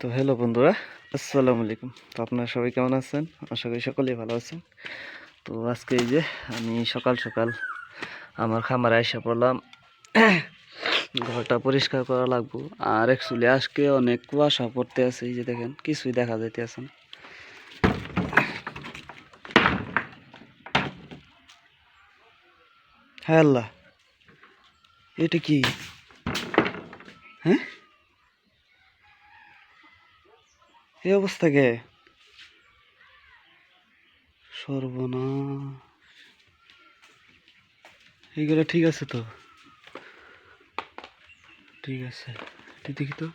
তো হ্যালো বন্ধুরা, আসসালামু আলাইকুম। তো আপনারা সবাই কেমন আছেন? আশা করি সকলেই ভালো আছেন। তো আজকে এই যে আমি সকাল সকাল আমার খামারে এসে পড়লাম। ঘরটা পরিষ্কার করা লাগবো। আর অ্যাকচুয়ালি আজকে অনেক কুয়াশা পড়তে আছে, এই যে দেখেন কিছুই দেখা যাইতে আছে না। হ্যাঁ আল্লাহ, এটা কি? হ্যাঁ, এই অবস্থা কে? সর্বনাশ, এইগুলো ঠিক আছে তো? ঠিক আছে, এটা দেখি তো,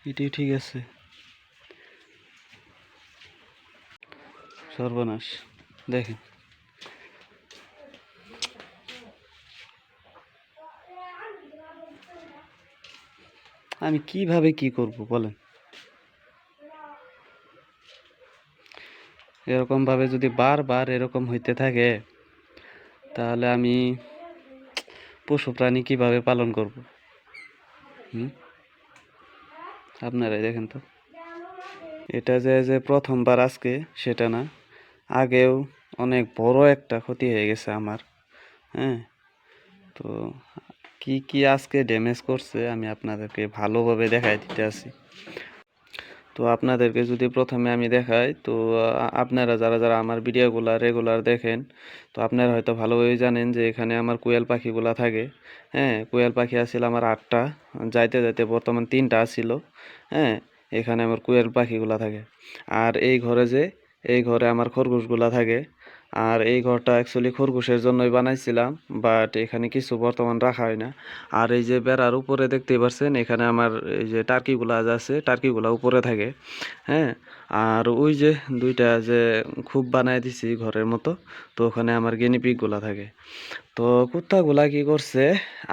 এটাই ঠিক আছে। সর্বনাশ, দেখেন আমি কিভাবে কি করব বলেন। এরকম ভাবে যদি বারবার এরকম হইতে থাকে তাহলে আমি পশু প্রাণী কিভাবে পালন করব? হুম, আপনারাই দেখেন তো। এটা যে প্রথমবার আজকে সেটা না, আগেও অনেক বড় একটা ক্ষতি হয়ে গেছে আমার। হ্যাঁ, তো কি কি আজকে ড্যামেজ করছে আমি আপনাদেরকে ভালোভাবে দেখাই দিতে আছি। তো আপনাদেরকে যদি প্রথমে আমি দেখাই, তো আপনারা যারা যারা আমার ভিডিওগুলো রেগুলার দেখেন, তো আপনারা হয়তো ভালোভাবে জানেন যে এখানে আমার কোয়েল পাখিগুলা থাকে। হ্যাঁ, কোয়েল পাখি আছিল আমার 8টা, যাইতে যাইতে বর্তমান 3টা আছিল। হ্যাঁ, এখানে আমার কোয়েল পাখিগুলা থাকে। আর এই ঘরে আমার খরগোশগুলা থাকে। আর এই ঘরটা অ্যাকচুয়ালি খরগোশের জন্যই বানাইছিলাম, বাট এখানে কিছু বর্তমান রাখা হয় না। আর এই যে বেড়ার উপরে দেখতেই পাচ্ছেন, এখানে আমার এই যে টার্কিগুলা আছে, টার্কিগুলা উপরে থাকে। হ্যাঁ, আর ওই যে দুইটা যে খুব বানায় দিছি ঘরের মতো, তো ওখানে আমার গিনিপিগগুলা থাকে। তো কুত্তাগুলা কি করছে,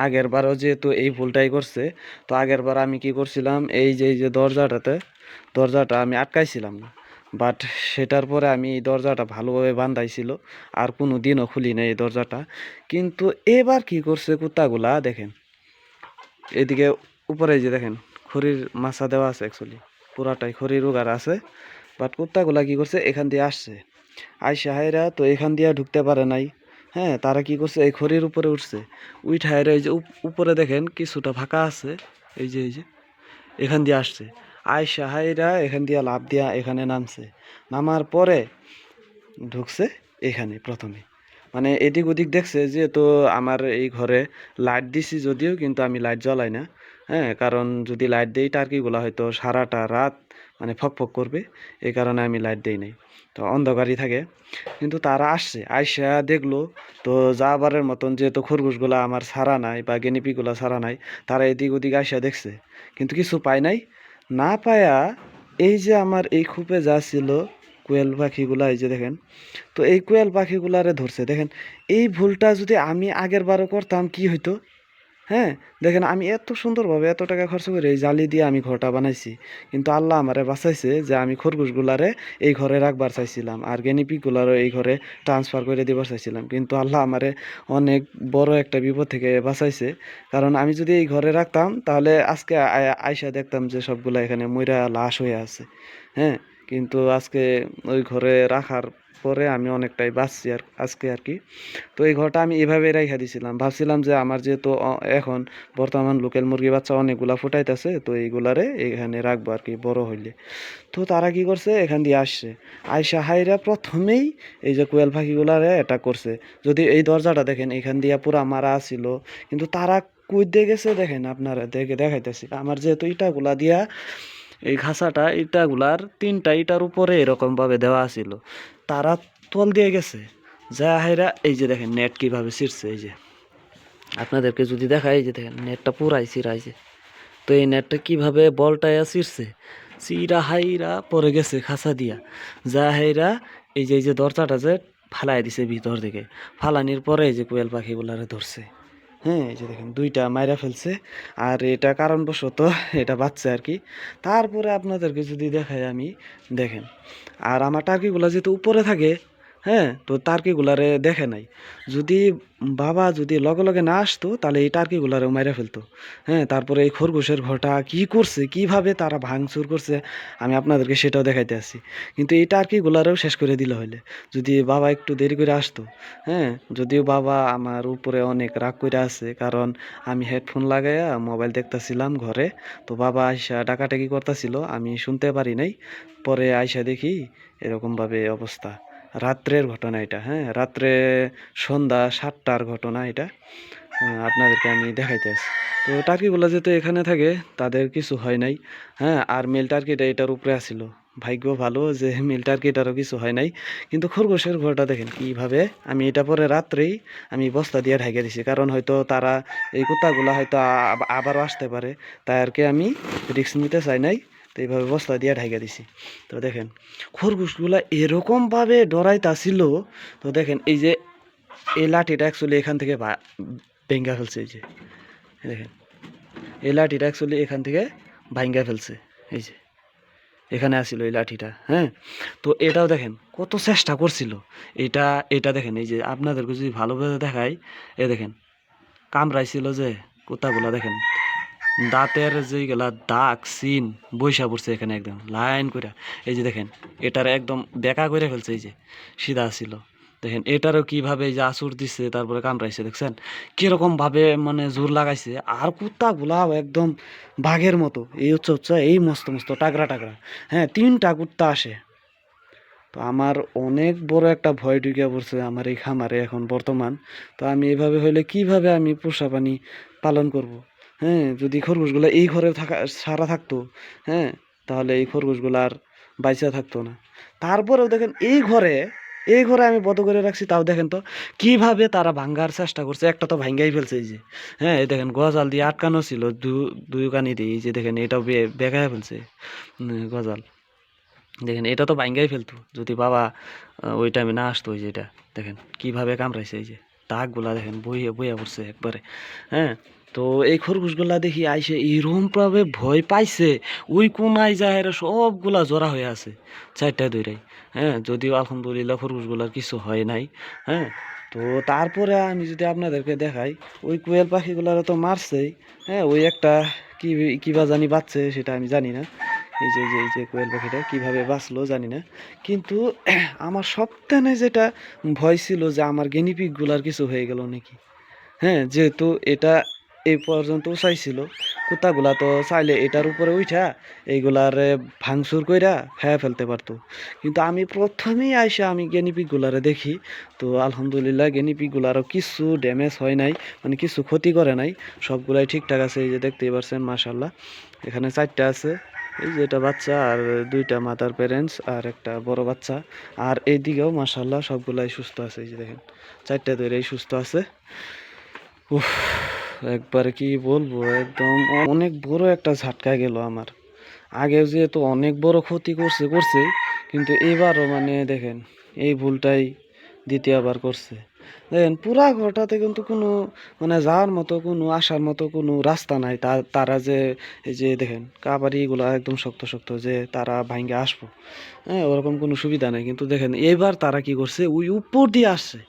আগের বারও যেহেতু এই ভুলটাই করছে, তো আগের বার আমি কি করছিলাম, এই যে দরজাটা আমি আটকাইছিলাম না, বাট সেটার পরে আমি এই দরজাটা ভালোভাবে বান্ধাইছিল, আর কোনো দিনও খুলি নাই এই দরজাটা। কিন্তু এবার কি করছে কুত্তাগুলা দেখেন, এদিকে উপরে যে দেখেন খড়ির মাচা দেওয়া আছে, অ্যাকচুয়ালি পুরাটাই খড়ির উগার আছে। বাট কুত্তাগুলা কি করছে, এখান দিয়ে আসছে, আইসা হায়রা তো এখান দিয়ে ঢুকতে পারে নাই। হ্যাঁ, তারা কি করছে, এই খড়ির উপরে উঠছে, উইঠা হায়রা এই যে উপরে দেখেন কিছুটা ফাঁকা আছে, এই যে এখান দিয়ে আসছে, আইসা হায়রা এখান দিয়ে লাফ দিয়া এখানে নামছে, নামার পরে ঢুকছে এখানে প্রথমে। মানে এদিক ওদিক দেখছে যে, তো আমার এই ঘরে লাইট দিছি যদিও, কিন্তু আমি লাইট জ্বলাই না। হ্যাঁ, কারণ যদি লাইট দেই টার্কিগুলো হয়তো সারাটা রাত মানে ফক ফক করবে, এই কারণে আমি লাইট দেই নাই, তো অন্ধকারই থাকে। কিন্তু তারা আসছে, আইসা দেখলো, তো যাবারের মতন যেহেতু খরগোশগুলা আমার ছাড়া নাই বা গেনিপিগুলা ছাড়া নাই, তারা এদিক ওদিক আইসা দেখছে, কিন্তু কিছু পায় নাই। না পায়া এই যে আমার এই খোপে যা ছিল কোয়েল পাখিগুলা, এই যে দেখেন, তো এই কোয়েল পাখিগুলারে ধরছে দেখেন। এই ভুলটা যদি আমি আগের বারও করতাম কি হইতো? হ্যাঁ, দেখেন আমি এত সুন্দরভাবে এত টাকা খরচ করে এই জালি দিয়ে আমি ঘরটা বানাইছি, কিন্তু আল্লাহ আমারে বাঁচাইছে যে আমি খরগোশগুলারে এই ঘরে রাখবার চাইছিলাম, আর গেনিপিগুলারও এই ঘরে ট্রান্সফার করে দিবার চাইছিলাম, কিন্তু আল্লাহ আমারে অনেক বড় একটা বিপদ থেকে বাঁচাইছে। কারণ আমি যদি এই ঘরে রাখতাম তাহলে আজকে আইসা দেখতাম যে সবগুলা এখানে মইরা লাশ হয়ে আছে। হ্যাঁ, কিন্তু আজকে ওই ঘরে রাখার পরে আমি অনেকটাই বাঁচছি আর আজকে আর কি। তো এই ঘরটা আমি এভাবে রেখে দিছিলাম, ভাবছিলাম যে আমার যেহেতু এখন বর্তমান লোকাল মুরগি বাচ্চা অনেকগুলা ফুটাইতেছে, তো এইগুলারে এখানে রাখবো আর কি বড় হইলে। তো তারা কি করছে, এখান দিয়ে আসছে, আইসা হাইরা প্রথমেই এই যে কোয়েল পাখিগুলারে অ্যাটাক করছে। যদি এই দরজাটা দেখেন এখান দিয়ে পুরা মারা ছিল, কিন্তু তারা কুইদে গেছে দেখেন, আপনারা দেখে দেখাইতেছি, আমার যেহেতু ইটাগুলা দিয়া এই খাঁচাটা ইটাগুলার 3টা ইটার উপরে এরকম ভাবে দেওয়া ছিল, তারা তল দিয়ে গেছে, যা হাইরা এই যে দেখেন নেট কিভাবে ছিঁড়ছে, এই যে আপনাদেরকে যদি দেখায়, এই যে দেখেন নেটটা পুরাই ছিঁড়াইছে। তো এই নেটটা কিভাবে বলটায়া ছিঁড়ছে, চিরা হাইরা পরে গেছে খাঁচা দিয়া, যা হাইরা এই যে দরজাটা যে ফালাই দিছে ভিতর থেকে, ফালানির পরে এই যে কোয়েল পাখিগুলারে ধরছে। হ্যাঁ, এই যে দেখেন 2টা মাইরা ফেলছে, আর এটা কারণবশত এটা বাচ্চা আর কি। তারপরে আপনাদেরকে যদি দেখাই আমি, দেখেন, আর আমার টার্কিগুলা যেহেতু উপরে থাকে, হ্যাঁ, তো টার্কিগুলারে দেখে নাই। যদি বাবা যদি লগে লগে না আসতো তাহলে এই টার্কিগুলারেও মাইরা ফেলতো। হ্যাঁ, তারপরে এই খরগোশের ঘরটা কি করছে, কিভাবে তারা ভাঙচুর করছে আমি আপনাদেরকে সেটাও দেখাইতে আসছি। কিন্তু এই টার্কিগুলারেও শেষ করে দিল হইলে। যদি বাবা একটু দেরি করে আসতো, হ্যাঁ, যদিও বাবা আমার উপরে অনেক রাগ কইরা আছে, কারণ আমি হেডফোন লাগাইয়া মোবাইল দেখতাছিলাম ঘরে। তো বাবা আইসা ডাকাডাকি করতাছিল, আমি শুনতে পারি নাই। পরে আইসা দেখি এরকমভাবে অবস্থা। রাত্রের ঘটনা এটা, হ্যাঁ, রাত্রে সন্ধ্যা 7টার ঘটনা এটা। আপনাদেরকে আমি দেখাইতেছি। তো টার্কিগুলো যেহেতু এখানে থাকে তাদের কিছু হয় নাই। হ্যাঁ, আর মেল টার্কিটা এটার উপরে আসিল। ভাগ্য ভালো যে মেল টার্কিটারও কিছু হয় নাই। কিন্তু খরগোশের ঘরটা দেখেন কিভাবে, আমি এটা পরে রাত্রেই আমি বস্তা দিয়ে ঢাইকে দিছি, কারণ হয়তো তারা এই কুত্তাগুলা হয়তো আবারও আসতে পারে, তাই আর কি আমি রিস্ক নিতে চাই নাই। তো এইভাবে বস্তা দিয়ে ঢাইকা দিছি। তো দেখেন খরগোশগুলা এরকমভাবে ডরাইতাছিল। তো দেখেন এই যে এই লাঠিটা অ্যাকচুয়ালি এখান থেকে ভেঙ্গা ফেলছে, এই যে দেখেন এই লাঠিটা অ্যাকচুয়ালি এখান থেকে ভাঙ্গা ফেলছে। এই যে এখানে আসিল এই লাঠিটা, হ্যাঁ। তো এটাও দেখেন কত চেষ্টা করছিল। এটা এটা দেখেন, এই যে আপনাদেরকে যদি ভালোভাবে দেখাই, এ দেখেন কামড়াইছিল যে কুত্তাগুলা, দেখেন দাঁতের যেগুলা দাগ সিন বৈশা পড়ছে এখানে একদম লাইন করে। এই যে দেখেন এটার একদম বেঁকা করে ফেলছে, এই যে সিধা ছিল। দেখেন এটারও কিভাবে এই যে আঁচড় দিচ্ছে, তারপরে কামড়াইছে, দেখছেন কিরকম ভাবে মানে জোর লাগাইছে। আর কুত্তাগুলা একদম বাঘের মতো, এই হচ্ছে এই মস্ত মস্ত টাগরা টাগরা। হ্যাঁ, 3টা কুত্তা আসে। তো আমার অনেক বড় একটা ভয় ঢুকে পড়ছে আমার এই খামারে এখন বর্তমান। তো আমি এভাবে হইলে কিভাবে আমি পোষা প্রাণী পালন করব। হ্যাঁ, যদি খরগোশগুলো এই ঘরে থাকা সারা থাকতো, হ্যাঁ, তাহলে এই খরগোশগুলো আর বাইচা থাকতো না। তারপরেও দেখেন এই ঘরে আমি বন্ধ করে রাখছি, তাও দেখেন তো কিভাবে তারা ভাঙ্গার চেষ্টা করছে। একটা তো ভাঙ্গাই ফেলছে, এই যে হ্যাঁ, এই দেখেন গজাল দিয়ে আটকানো ছিল দুই কানি দিয়ে, এই যে দেখেন এটাও বেঁকায় ফেলছে গজাল। দেখেন এটা তো ভাঙ্গাই ফেলতো যদি বাবা ওই টাইমে না আসতো। ওই যে এটা দেখেন কিভাবে কামড়াইছে, এই যে দাগগুলা দেখেন বইয়ে বইয়া পড়ছে একবারে। হ্যাঁ, তো এই খরগোশগুলা দেখি আইসে এরকম ভাবে ভয় পাইছে, ওই কোনায় যায় এরা সবগুলা জড়া হয়ে আছে 4টা দইরাই। হ্যাঁ, যদিও আলহামদুলিল্লাহ খরগোশগুলার কিছু হয় নাই। হ্যাঁ, তো তারপরে আমি যদি আপনাদেরকে দেখাই, ওই কোয়েল পাখিগুলার তো মারছেই। হ্যাঁ, ওই একটা কি কিবা জানি বাচ্চে সেটা আমি জানি না। এই যে কোয়েল পাখিটা কিভাবে বাঁচলো জানি না। কিন্তু আমার সবথেকে যেটা ভয় ছিল যে আমার গিনিপিগ গুলার কিছু হয়ে গেল নাকি। হ্যাঁ, যেহেতু এটা এই পর্যন্ত চাইছিল, কুত্তাগুলা তো চাইলে এটার উপরে উঠা এইগুলারে ভাঙচুর কইরা খেয়ে ফেলতে পারতো। কিন্তু আমি প্রথমেই আইসা আমি গেনিপিগ গুলারে দেখি। তো আলহামদুলিল্লাহ গেনিপিগ গুলারও কিছু ড্যামেজ হয় নাই, মানে কিছু ক্ষতি করে নাই, সবগুলাই ঠিকঠাক আছে। এই যে দেখতেই পারছেন মাশাল্লাহ, এখানে 4টা আছে। এই যে এটা বাচ্চা, আর 2টা মাদার প্যারেন্টস, আর একটা বড় বাচ্চা। আর এইদিকেও মাশাল্লাহ সবগুলাই সুস্থ আছে, এই যে দেখেন 4টা ধরেই সুস্থ আছে। উফ, একবারে কি বলবো, একদম অনেক বড় একটা ঝাটকা গেল আমার। আগে যেহেতু অনেক বড় ক্ষতি করছে, কিন্তু এবারও মানে দেখেন এই ভুলটাই দ্বিতীয়বার করছে। দেখেন পুরা ঘরটাতে কিন্তু কোনো মানে যাওয়ার মতো কোনো আসার মতো কোনো রাস্তা নাই। তারা যে এই যে দেখেন কাবাড়িগুলো একদম শক্ত শক্ত, যে তারা ভাঙ্গে আসবো, হ্যাঁ, ওরকম কোনো সুবিধা নেই। কিন্তু দেখেন এবার তারা কি করছে, ওই উপর দিয়ে আসছে।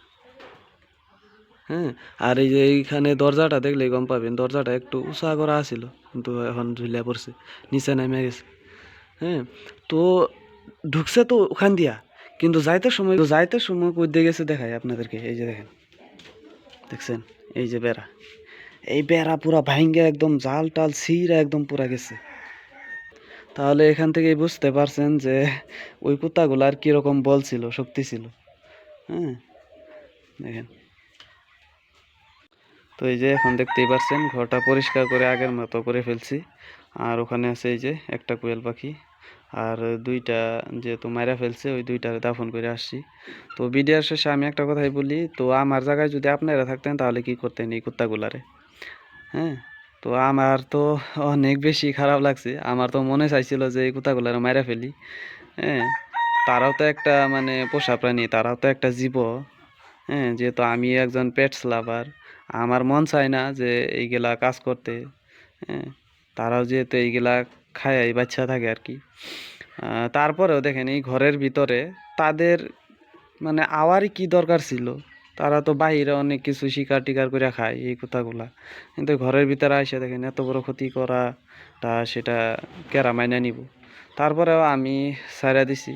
হ্যাঁ, আর এই যে এইখানে দরজাটা দেখলেই গম পাবেন, দরজাটা একটু উঁচা করা আছিল, কিন্তু এখন ঝুলিয়া পড়ছে, নিচে নেমে গেছে। হ্যাঁ, তো ঢুকছে তো ওখান দিয়া, কিন্তু যাইতে সময় কই দিয়ে গেছে দেখাই আপনাদেরকে। এই যে দেখেন, দেখছেন এই যে বেড়া, এই বেড়া পুরা ভাঙ্গে একদম জাল টাল ছিঁড়া একদম পুরা গেছে। তাহলে এখান থেকেই বুঝতে পারছেন যে ওই কুত্তাগুলার কিরকম বল ছিল, শক্তি ছিল। হ্যাঁ, দেখেন। তো এই যে এখন দেখতেই পাচ্ছেন ঘরটা পরিষ্কার করে আগের মতো করে ফেলছি। আর ওখানে আছে এই যে একটা কোয়েল পাখি, আর 2টা যেহেতু মাইরা ফেলছে, ওই 2টা দাফন করে আসছি। তো ভিডিওর শেষে আমি একটা কথাই বলি, তো আমার জায়গায় যদি আপনারা থাকতেন তাহলে কি করতেন এই কুত্তাগুলারে। হ্যাঁ, তো আমার তো অনেক বেশি খারাপ লাগছে, আমার তো মনে চাইছিল যে এই কুত্তাগুলারে মাইরা ফেলি। হ্যাঁ, তারাও তো একটা মানে পোষা প্রাণী, তারাও তো একটা জীব। হ্যাঁ, যেহেতু আমি একজন পেটস লাভার, আমার মন চায় না যে এইগুলা কাজ করতে। হ্যাঁ, তারাও যেহেতু এইগুলা খায় বাচ্চা থাকে আর কি। তারপরেও দেখেন এই ঘরের ভিতরে তাদের মানে আওয়ারই কি দরকার ছিল? তারা তো বাইরে অনেক কিছু শিকার টিকার করে খায় এই কুত্তাগুলা, কিন্তু ঘরের ভিতরে আইসা দেখেন এত বড় ক্ষতি করাটা সেটা কেরা মাইনা নিব। তারপরেও আমি ছাইড়া দিছি।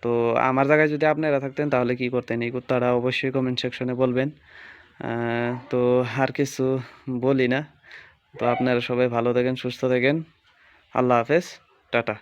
তো আমার জায়গায় যদি আপনারা থাকতেন তাহলে কি করতেন? এই কুত্তাটা অবশ্যই কমেন্ট সেকশনে বলবেন। তো আর কিছু বলি না। তো আপনারা সবাই ভালো থাকেন, সুস্থ থাকেন। আল্লাহ হাফেজ, টাটা।